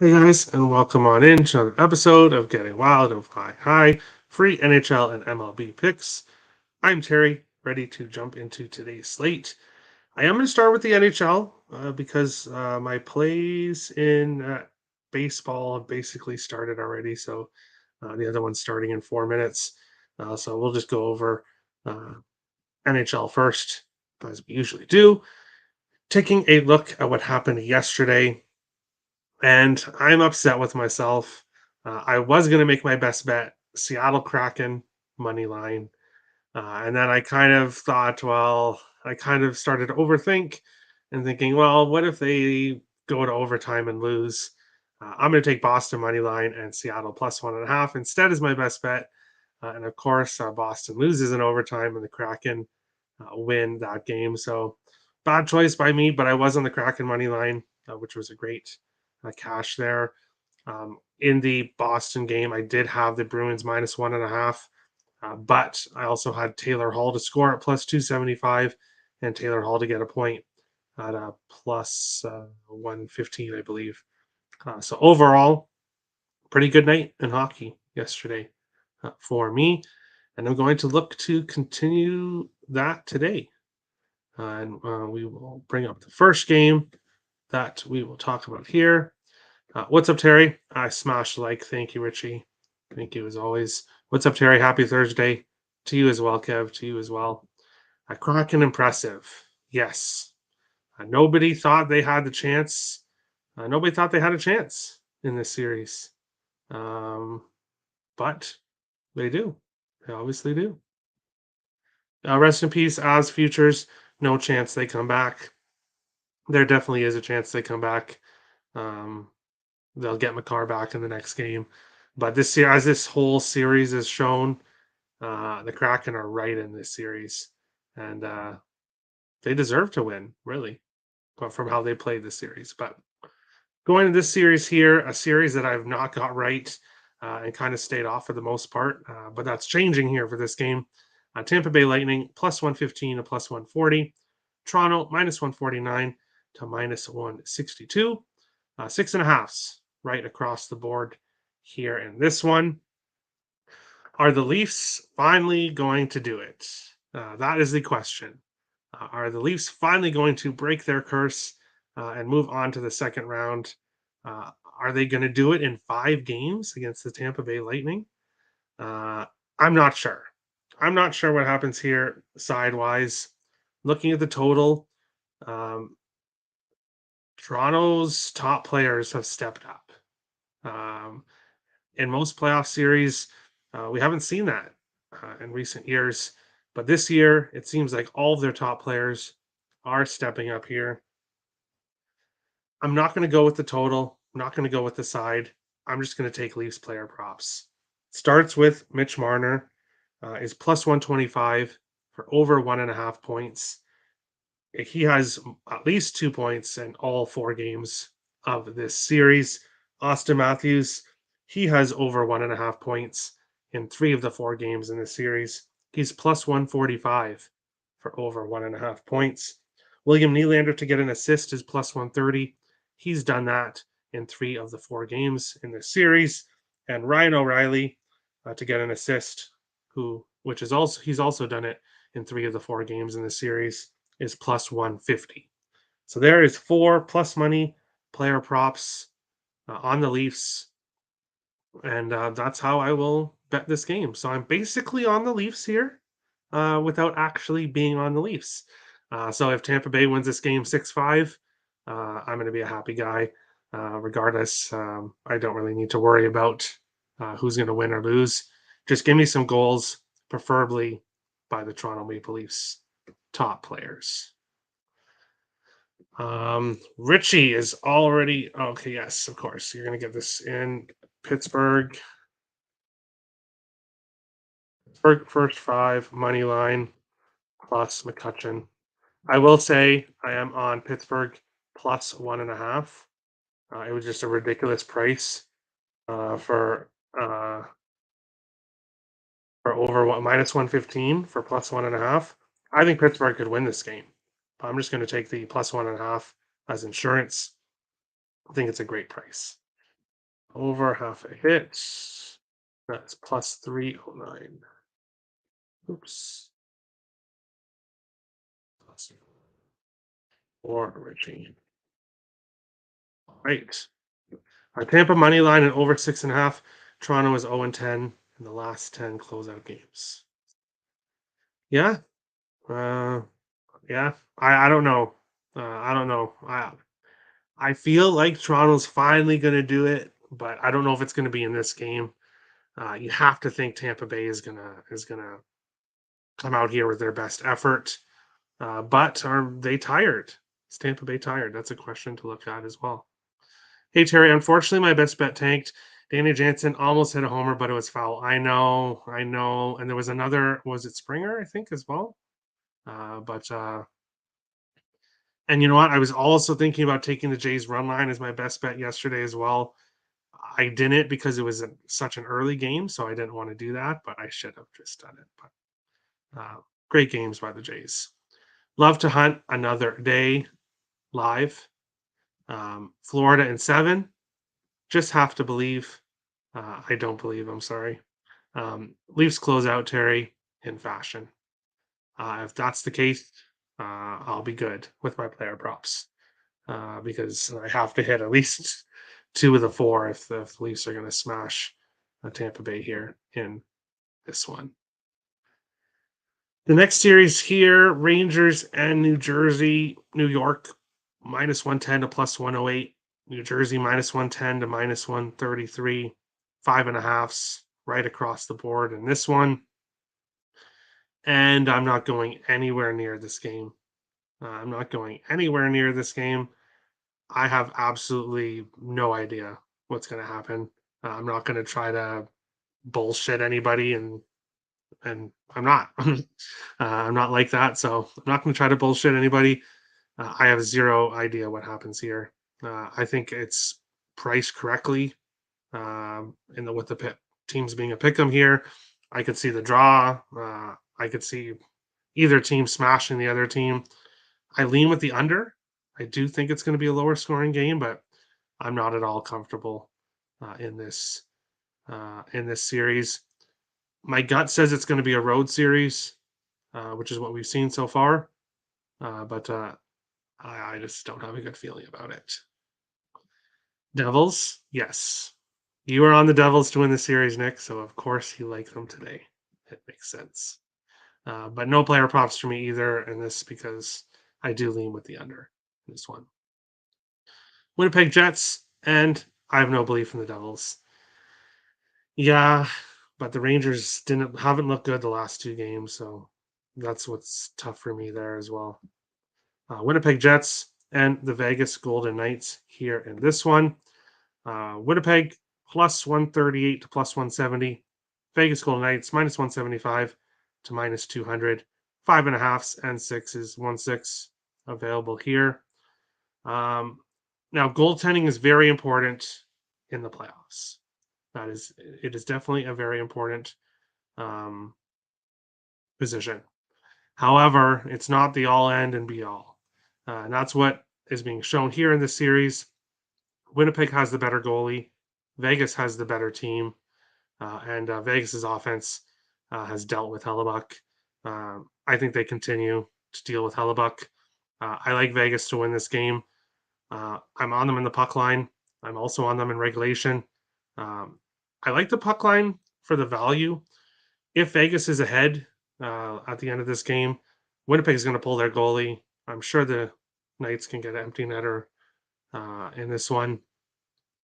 Hey guys, and welcome on in to another episode of Getting Wild of High, free NHL and MLB picks. I'm Terry, ready to jump into today's slate. I am going to start with the NHL because my plays in baseball have basically started already. So the other one's starting in 4 minutes. So we'll just go over uh, NHL first, as we usually do. Taking a look at what happened yesterday, and I'm upset with myself. I was going to make my best bet, Seattle Kraken money line. And then I kind of thought, well, I kind of started to overthink and thinking, well, what if they go to overtime and lose? I'm going to take Boston money line and Seattle plus 1.5 instead as my best bet. And of course, Boston loses in overtime and the Kraken win that game. So bad choice by me, but I was on the Kraken money line, which was a great cash there. In the Boston game, I did have the Bruins minus 1.5, but I also had Taylor Hall to score at plus 275 and Taylor Hall to get a point at plus 115, I believe. So overall, pretty good night in hockey yesterday for me. And I'm going to look to continue that today. And we will bring up the first game that we will talk about here. What's up, Terry? I smashed like. Thank you, Richie. Thank you as always. What's up, Terry? Happy Thursday to you as well, Kev. To you as well. Kraken impressive. Yes. Nobody thought they had the chance. Nobody thought they had a chance in this series. But they do. They obviously do. Rest in peace, Oz Futures. No chance they come back. There definitely is a chance they come back. Um, they'll get McCarr back in the next game. But this year, as this whole series has shown, the Kraken are right in this series, and they deserve to win, really, but from how they played this series. But going to this series here, a series that I've not got right and kind of stayed off for the most part, but that's changing here for this game. Tampa Bay Lightning plus 115 to plus 140. Toronto minus 149 to minus 162. 6.5s right across the board here in this one. Are the Leafs finally going to do it? That is the question. Are the Leafs finally going to break their curse and move on to the second round? Are they going to do it in 5 games against the Tampa Bay Lightning? I'm not sure. I'm not sure what happens here sidewise. Looking at the total, um, Toronto's top players have stepped up. Um, in most playoff series, we haven't seen that in recent years. But this year, it seems like all of their top players are stepping up here. I'm not going to go with the total. I'm not going to go with the side. I'm just going to take Leafs player props. Starts with Mitch Marner, is plus 125 for over 1.5 points. He has at least 2 points in all 4 games of this series. Austin Matthews, he has over 1.5 points in 3 of the 4 games in this series. He's plus 145 for over 1.5 points. William Nylander to get an assist is plus 130. He's done that in 3 of the 4 games in this series. And Ryan O'Reilly to get an assist, which is also he's also done it in 3 of the 4 games in this series, is plus 150. So there is 4 plus money player props on the Leafs, and that's how I will bet this game. So I'm basically on the Leafs here without actually being on the Leafs. So if Tampa Bay wins this game 6-5, I'm going to be a happy guy. Regardless, I don't really need to worry about who's going to win or lose. Just give me some goals, preferably by the Toronto Maple Leafs top players. Richie is already okay. Yes, of course. You're gonna get this in Pittsburgh. Pittsburgh first 5 money line plus McCutcheon. I will say I am on Pittsburgh plus 1.5. It was just a ridiculous price uh, for uh, for over minus 115 for plus 1.5. I think Pittsburgh could win this game. I'm just going to take the plus 1.5 as insurance. I think it's a great price. Over half a hit. That's plus 309. Oops. Plus 4 Richie. Right. Our Tampa money line and over 6.5. Toronto is 0-10 in the last 10 closeout games. Yeah. Uh, yeah. I don't know. I don't know. I feel like Toronto's finally going to do it, but I don't know if it's going to be in this game. You have to think Tampa Bay is gonna come out here with their best effort. But are they tired? Is Tampa Bay tired? That's a question to look at as well. Hey Terry, unfortunately my best bet tanked. Danny Jansen almost hit a homer, but it was foul. I know. And there was another, was it Springer, I think, as well? But and you know what? I was also thinking about taking the Jays run line as my best bet yesterday as well. I didn't because it was such an early game, so I didn't want to do that, but I should have just done it. But great games by the Jays. Love to hunt another day live. Florida in 7. Just have to believe. I don't believe. I'm sorry. Leafs close out Terry in fashion. If that's the case, I'll be good with my player props because I have to hit at least 2 of the 4 if the Leafs are going to smash Tampa Bay here in this one. The next series here, Rangers and New York, minus 110 to plus 108. New Jersey, minus 110 to minus 133. 5.5s right across the board in this one. And I'm not going anywhere near this game. I'm not going anywhere near this game. I have absolutely no idea what's going to happen. I'm not going to try to bullshit anybody, and I'm not. I'm not like that, so I'm not going to try to bullshit anybody. I have zero idea what happens here. I think it's priced correctly with the teams being a pick 'em here. I could see the draw. I could see either team smashing the other team. I lean with the under. I do think it's going to be a lower scoring game, but I'm not at all comfortable in this series. My gut says it's going to be a road series, which is what we've seen so far. But I just don't have a good feeling about it. Devils, yes. You are on the Devils to win the series, Nick, so of course you like them today. It makes sense. But no player props for me either in this because I do lean with the under in this one. Winnipeg Jets, and I have no belief in the Devils. Yeah, but the Rangers haven't looked good the last 2 games, so that's what's tough for me there as well. Winnipeg Jets and the Vegas Golden Knights here in this one. Winnipeg plus 138 to plus 170. Vegas Golden Knights minus 175 to minus 200. 5.5s and 6s, 1/6 available here. Now, goaltending is very important in the playoffs. It is definitely a very important position. However, it's not the all end and be all. And that's what is being shown here in this series. Winnipeg has the better goalie. Vegas has the better team. And Vegas's offense has dealt with Hellebuck. I think they continue to deal with Hellebuck. I like Vegas to win this game. I'm on them in the puck line. I'm also on them in regulation. I like the puck line for the value. If Vegas is ahead at the end of this game, Winnipeg is going to pull their goalie. I'm sure the Knights can get an empty netter in this one.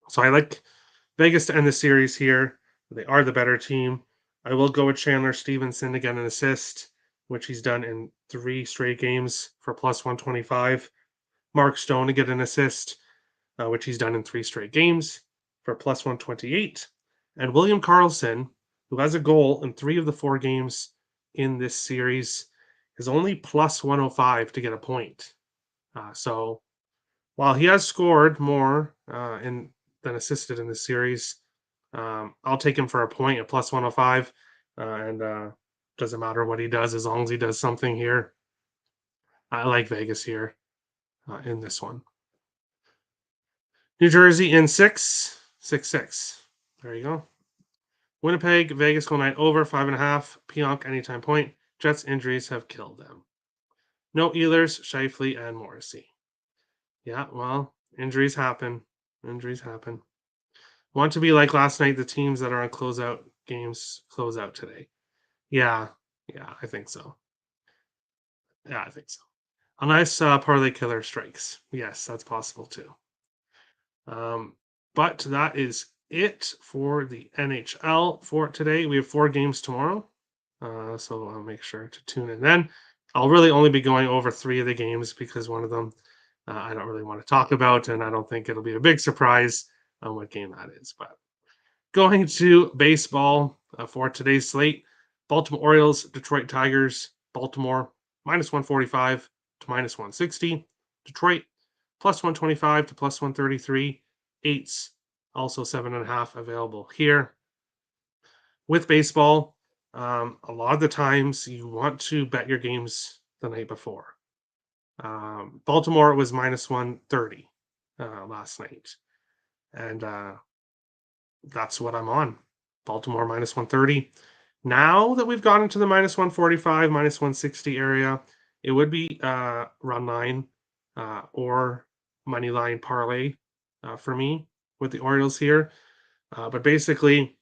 So I like Vegas to end the series here. They are the better team. I will go with Chandler Stevenson to get an assist, which he's done in 3 straight games for plus 125. Mark Stone to get an assist, which he's done in 3 straight games for plus 128. And William Karlsson, who has a goal in 3 of the 4 games in this series, is only plus 105 to get a point. So while he has scored more than assisted in this series, I'll take him for a point at plus 105. And doesn't matter what he does as long as he does something here. I like Vegas here in this one. New Jersey in 6. 6-6. There you go. Winnipeg, Vegas goal night over 5.5. Pionk anytime point. Jets injuries have killed them. No Ehlers, Scheifele, and Morrissey. Yeah, well, injuries happen. Injuries happen. Want to be like last night, the teams that are on closeout games close out today. Yeah, I think so. Yeah, I think so. Unless parlay killer strikes. Yes, that's possible too. But that is it for the NHL for today. We have 4 games tomorrow. So I'll make sure to tune in then. I'll really only be going over 3 of the games because one of them I don't really want to talk about, and I don't think it'll be a big surprise on what game that is. But going to baseball for today's slate, Baltimore Orioles, Detroit Tigers, Baltimore minus 145 to minus 160, Detroit plus 125 to plus 133, eights also 7.5 available here. With baseball, a lot of the times you want to bet your games the night before. Baltimore was minus 130 last night, and that's what I'm on. Baltimore minus 130. Now that we've gotten to the minus 145, minus 160 area, it would be run line or money line parlay for me with the Orioles here. But basically,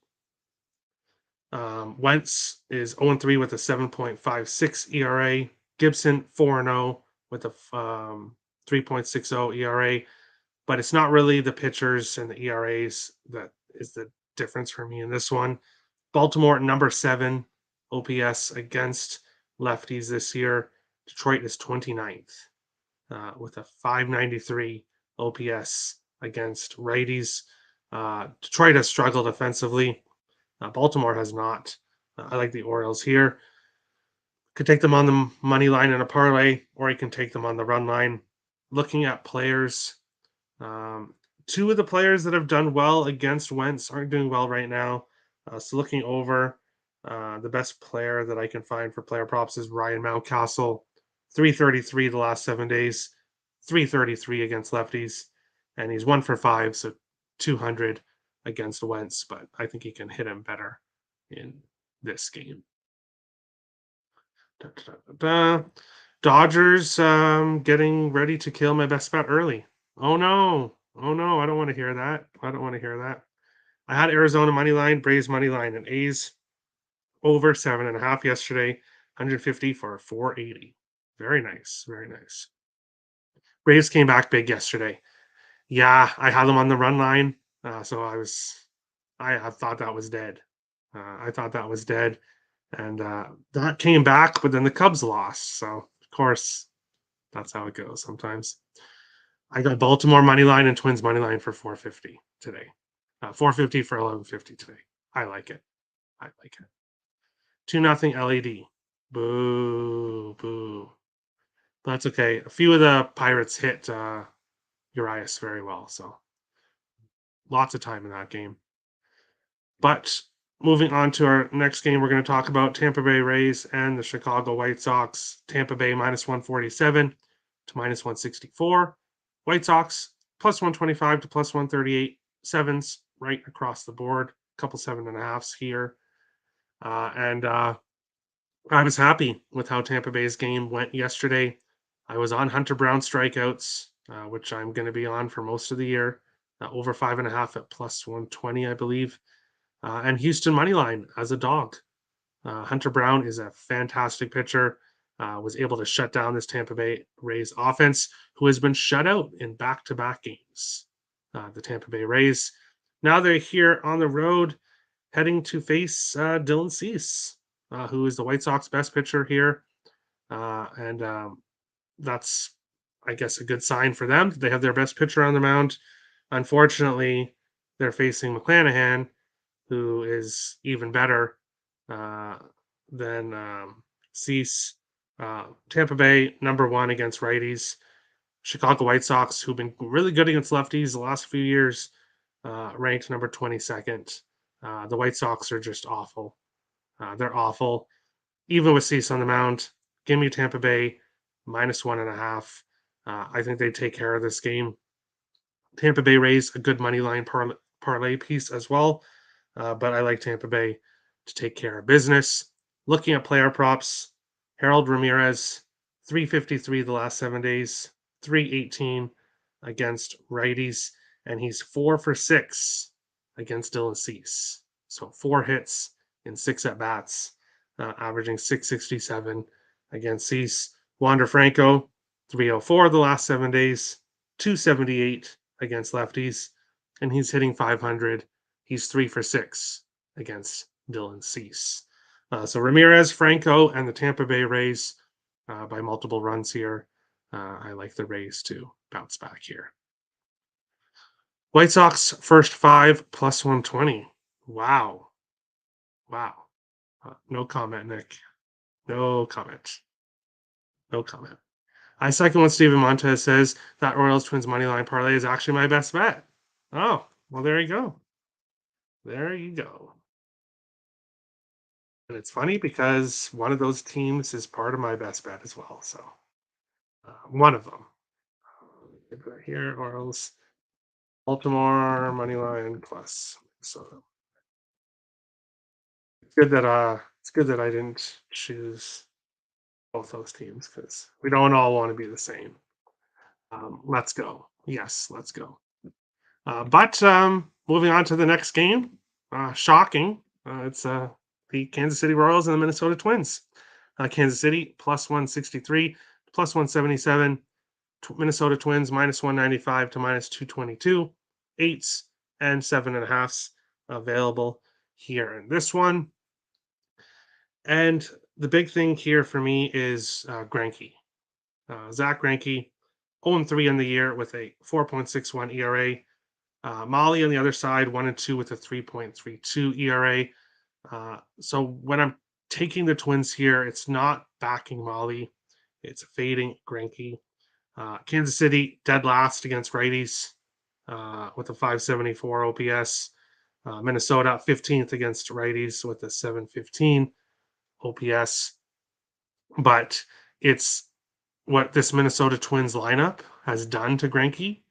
Wentz is 0-3 with a 7.56 ERA. Gibson 4-0 with a 3.60 ERA. But it's not really the pitchers and the ERAs that is the difference for me in this one. Baltimore, number 7 OPS against lefties this year. Detroit is 29th with a 593 OPS against righties. Detroit has struggled offensively. Baltimore has not. I like the Orioles here. Could take them on the money line in a parlay, or you can take them on the run line. Looking at players, 2 of the players that have done well against Wentz aren't doing well right now. So looking over, the best player that I can find for player props is Ryan Mountcastle, 333 the last 7 days, 333 against lefties, and he's 1 for 5, so 200 against Wentz, but I think he can hit him better in this game. Da, da, da, da. Dodgers getting ready to kill my best bet early. Oh no. Oh no, I don't want to hear that. I don't want to hear that. I had Arizona money line, Braves money line, and A's over 7.5 yesterday, 150 for 480. Very nice. Very nice. Braves came back big yesterday. Yeah, I had them on the run line. So I thought that was dead. I thought that was dead. And that came back, but then the Cubs lost. So, of course, that's how it goes sometimes. I got Baltimore money line and Twins money line for 450 today. 450 for 1150 today. I like it. I like it. 2-0 LED. Boo, boo. But that's okay. A few of the Pirates hit Urias very well, so lots of time in that game. But moving on to our next game, we're going to talk about Tampa Bay Rays and the Chicago White Sox. Tampa Bay minus 147 to minus 164. White Sox plus 125 to plus 138. Sevens right across the board. A couple 7.5s here. And I was happy with how Tampa Bay's game went yesterday. I was on Hunter Brown strikeouts, which I'm going to be on for most of the year. Over 5.5 at plus 120, I believe. And Houston money line as a dog. Hunter Brown is a fantastic pitcher. Was able to shut down this Tampa Bay Rays offense, who has been shut out in back-to-back games. The Tampa Bay Rays. Now they're here on the road, heading to face Dylan Cease, who is the White Sox best pitcher here. And that's, I guess, a good sign for them. They have their best pitcher on the mound. Unfortunately, they're facing McClanahan, who is even better than Cease. Tampa Bay, number 1 against righties. Chicago White Sox, who've been really good against lefties the last few years, ranked number 22nd. The White Sox are just awful. They're awful. Even with Cease on the mound, give me Tampa Bay minus 1.5. I think they take care of this game. Tampa Bay Rays, a good money line parlay piece as well. But I like Tampa Bay to take care of business. Looking at player props, Harold Ramirez, 353 the last 7 days, 318 against righties, and he's 4 for 6 against Dylan Cease. So 4 hits in 6 at-bats, averaging 667 against Cease. Wander Franco, 304 the last 7 days, 278 against lefties, and he's hitting 500. He's 3 for 6 against Dylan Cease. So Ramirez, Franco, and the Tampa Bay Rays by multiple runs here. I like the Rays to bounce back here. White Sox first 5 plus 120. Wow. No comment, Nick. No comment. I second what Steven Montez says. That Royals Twins money line parlay is actually my best bet. Oh, well, there you go. And it's funny because one of those teams is part of my best bet as well. So one of them. Here, Orioles, Baltimore money line plus. So it's good that I didn't choose both those teams because we don't all want to be the same. Let's go. Yes, let's go. But moving on to the next game, shocking. It's the Kansas City Royals and the Minnesota Twins. Kansas City plus 163, plus 177. Minnesota Twins minus 195 to minus 222. 8s and 7.5s available here in this one. And the big thing here for me is Greinke. Zach Greinke, 0-3 in the year with a 4.61 ERA. Molly on the other side, 1-2 with a 3.32 ERA. So when I'm taking the Twins here, it's not backing Molly, it's fading Greinke. Kansas City dead last against righties with a 574 OPS. Minnesota 15th against righties with a 715 OPS. But it's what this Minnesota Twins lineup has done to Greinke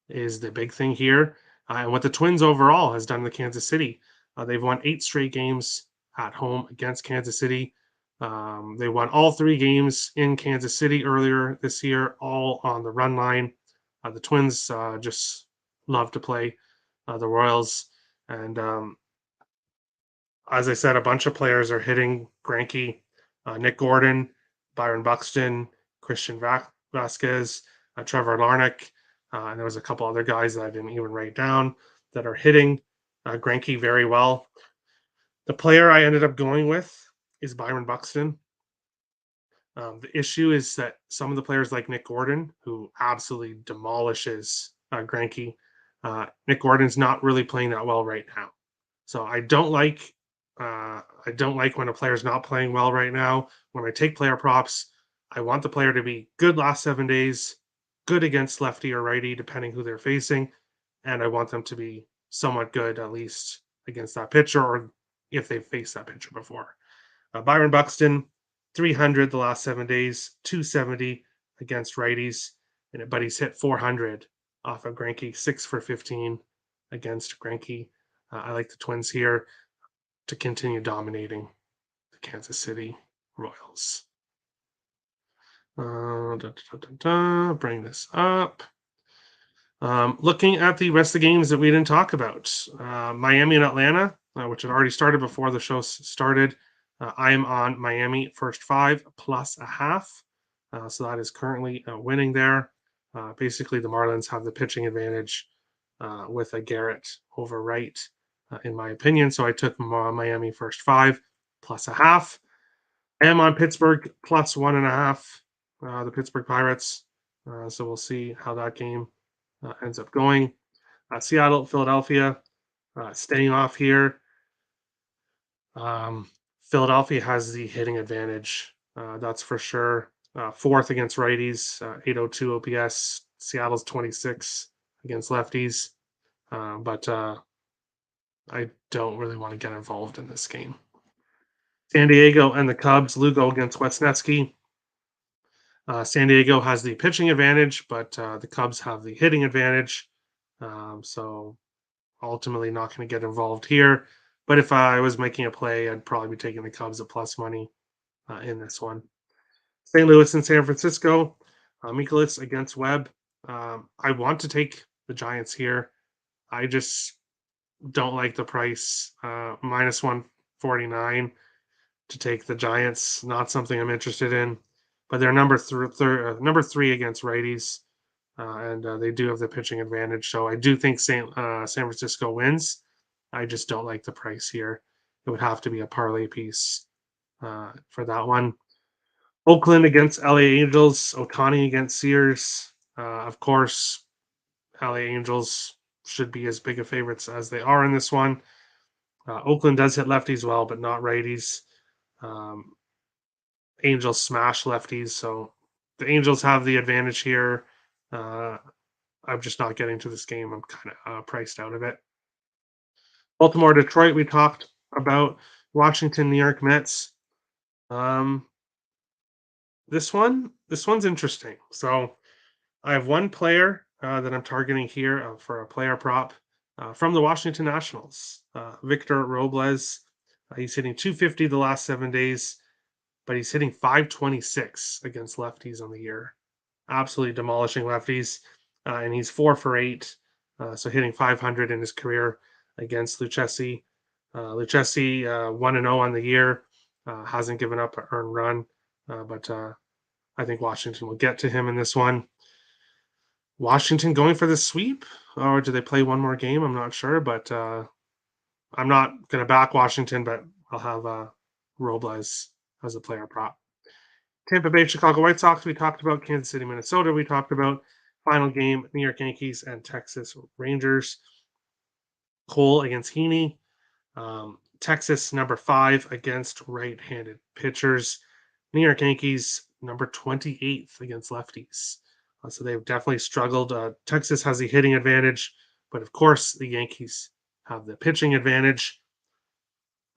is the big thing here. And what the Twins overall has done to Kansas City. They've won 8 straight games at home against Kansas City. They won all 3 games in Kansas City earlier this year, all on the run line. The Twins just love to play the Royals. And as I said, a bunch of players are hitting Greinke. Nick Gordon, Byron Buxton, Christian Vasquez, Trevor Larnach, and there was a couple other guys that I didn't even write down that are hitting Greinke very well. The player I ended up going with is Byron Buxton. The issue is that some of the players like Nick Gordon, who absolutely demolishes Greinke, Nick Gordon's not really playing that well right now. So I don't like when a player's not playing well right now. When I take player props, I want the player to be good last 7 days, good against lefty or righty, depending who they're facing, and I want them to be somewhat good at least against that pitcher, or if they've faced that pitcher before. Byron Buxton, 300 the last 7 days, 270 against righties, but he's hit 400 off of Greinke, 6 for 15 against Greinke. I like the Twins here to continue dominating the Kansas City Royals. Bring this up. Looking at the rest of the games that we didn't talk about, Miami and Atlanta, which had already started before the show started. I am on Miami first 5 plus a half. So that is currently winning there. Basically, the Marlins have the pitching advantage with a Garrett over Wright, in my opinion. So I took Miami first 5 plus a half. I am on Pittsburgh plus 1.5, the Pittsburgh Pirates. So we'll see how that game ends up going. Seattle, Philadelphia, staying off here. Philadelphia has the hitting advantage, that's for sure. 4th against righties, 802 OPS. Seattle's 26 against lefties. But I don't really want to get involved in this game. San Diego and the Cubs, Lugo against Wesneski. San Diego has the pitching advantage, but the Cubs have the hitting advantage. So ultimately not going to get involved here. But if I was making a play, I'd probably be taking the Cubs at plus money in this one. St. Louis and San Francisco. Mikolas against Webb. I want to take the Giants here. I just don't like the price. Minus 149 to take the Giants. Not something I'm interested in. But they're number three against righties. And they do have the pitching advantage. So I do think San Francisco wins. I just don't like the price here. It would have to be a parlay piece for that one. Oakland against LA Angels. Otani against Sears. Of course, LA Angels should be as big a favorites as they are in this one. Oakland does hit lefties well, but not righties. Um, Angels smash lefties, so the Angels have the advantage here. I'm just not getting to this game. I'm kind of priced out of it. Baltimore, Detroit, we talked about. Washington, New York Mets. Um, this one's interesting. So I have one player that I'm targeting here for a player prop from the Washington Nationals, Victor Robles. He's hitting 250 the last 7 days, but he's hitting 526 against lefties on the year. Absolutely demolishing lefties. And he's 4 for 8, so hitting 500 in his career against Lucchesi. Lucchesi 1-0 on the year, hasn't given up an earned run, but I think Washington will get to him in this one. Washington going for the sweep, or do they play one more game? I'm not sure, but I'm not going to back Washington, but I'll have Robles as a player prop. Tampa Bay, Chicago White Sox, we talked about. Kansas City, Minnesota, we talked about. Final game, New York Yankees and Texas Rangers. Cole against Heaney. Texas, number 5 against right-handed pitchers. New York Yankees, number 28th against lefties. So they've definitely struggled. Texas has the hitting advantage, but of course the Yankees have the pitching advantage.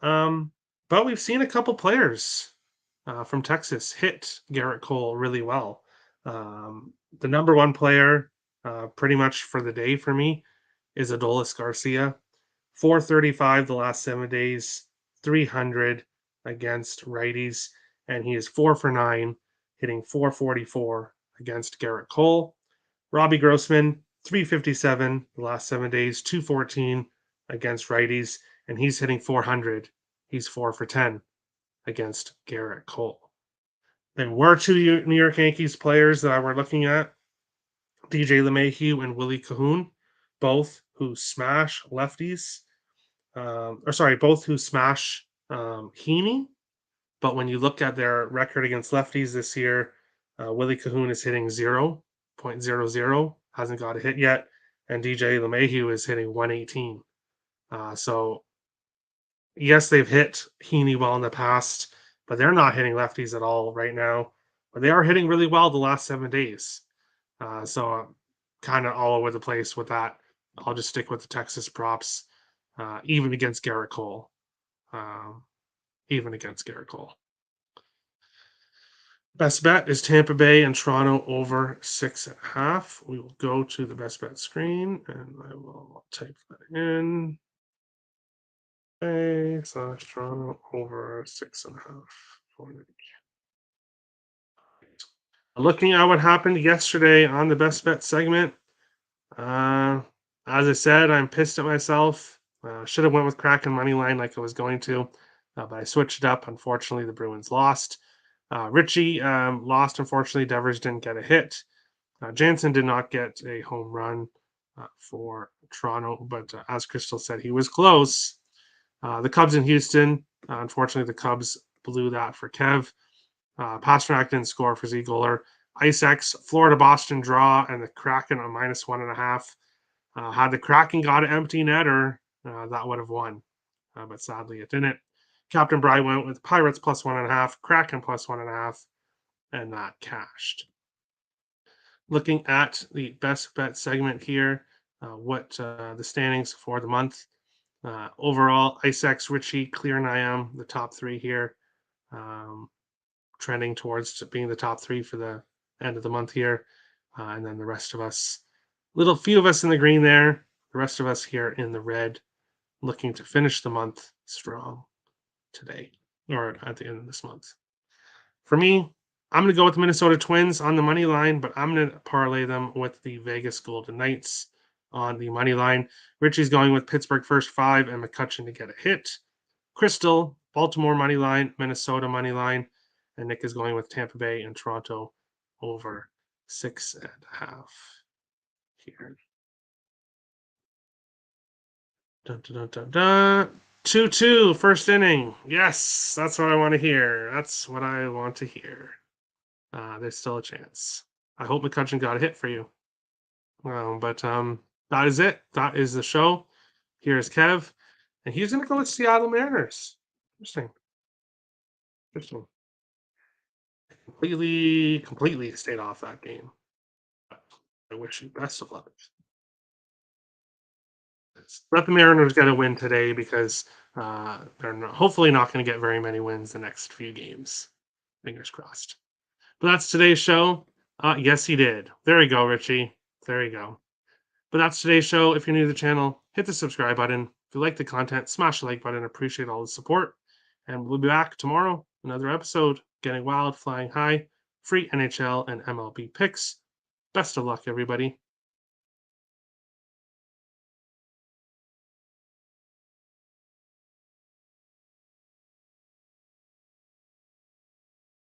But we've seen a couple players from Texas hit Garrett Cole really well. The number one player, pretty much for the day for me, is Adolis Garcia. 435 the last 7 days, 300 against righties, and he is 4 for 9, hitting 444 against Garrett Cole. Robbie Grossman, 357 the last 7 days, 214 against righties, and he's hitting 400. He's 4 for 10 against Garrett Cole. There were two New York Yankees players that I were looking at, DJ LeMahieu and Willie Cahoon, both who smash lefties. Both who smash Heaney. But when you look at their record against lefties this year, Willie Cahoon is hitting 0.00, hasn't got a hit yet, and DJ LeMahieu is hitting 118. So yes, they've hit Heaney well in the past, but they're not hitting lefties at all right now. But they are hitting really well the last 7 days. So I'm kind of all over the place with that. I'll just stick with the Texas props, even against Garrett Cole. Even against Garrett Cole. Best bet is Tampa Bay and Toronto over 6.5. We will go to the best bet screen and I will type that in. Toronto over 6.5. Looking at what happened yesterday on the best bet segment, as I said, I'm pissed at myself. Should have went with Kraken money line like I was going to, but I switched it up. Unfortunately, the Bruins lost. Richie lost. Unfortunately, Devers didn't get a hit. Jansen did not get a home run for Toronto, but as Crystal said, he was close. The Cubs in Houston. Unfortunately, the Cubs blew that for Kev. Pastrnak didn't score for Ziegler. IceX, Florida Boston draw, and the Kraken on minus 1.5. Had the Kraken got an empty netter, that would have won. But sadly, it didn't. Captain Bry went with Pirates plus 1.5, Kraken plus 1.5, and that cashed. Looking at the best bet segment here, what the standings for the month. Overall, IceX, Richie, Clear and IM, the top 3 here. Trending towards being the top 3 for the end of the month here. And then the rest of us, little few of us in the green there. The rest of us here in the red, looking to finish the month strong today, or at the end of this month. For me, I'm going to go with the Minnesota Twins on the money line, but I'm going to parlay them with the Vegas Golden Knights on the money line. Richie's going with Pittsburgh first 5 and McCutcheon to get a hit. Crystal, Baltimore money line, Minnesota money line, and Nick is going with Tampa Bay and Toronto over 6.5 here. Dun, dun, dun, dun, dun. 2-2, first inning. Yes, that's what I want to hear. That's what I want to hear. There's still a chance. I hope McCutcheon got a hit for you. But that is it. That is the show. Here's Kev, and he's going to go with Seattle Mariners. Interesting. Completely stayed off that game. I wish you best of luck. Let the Mariners get a win today because they're hopefully not going to get very many wins the next few games. Fingers crossed. But that's today's show. Yes, he did. There you go, Richie. There you go. But that's today's show. If you're new to the channel, hit the subscribe button. If you like the content, smash the like button. Appreciate all the support. And we'll be back tomorrow. Another episode. Getting wild, flying high. Free NHL and MLB picks. Best of luck, everybody.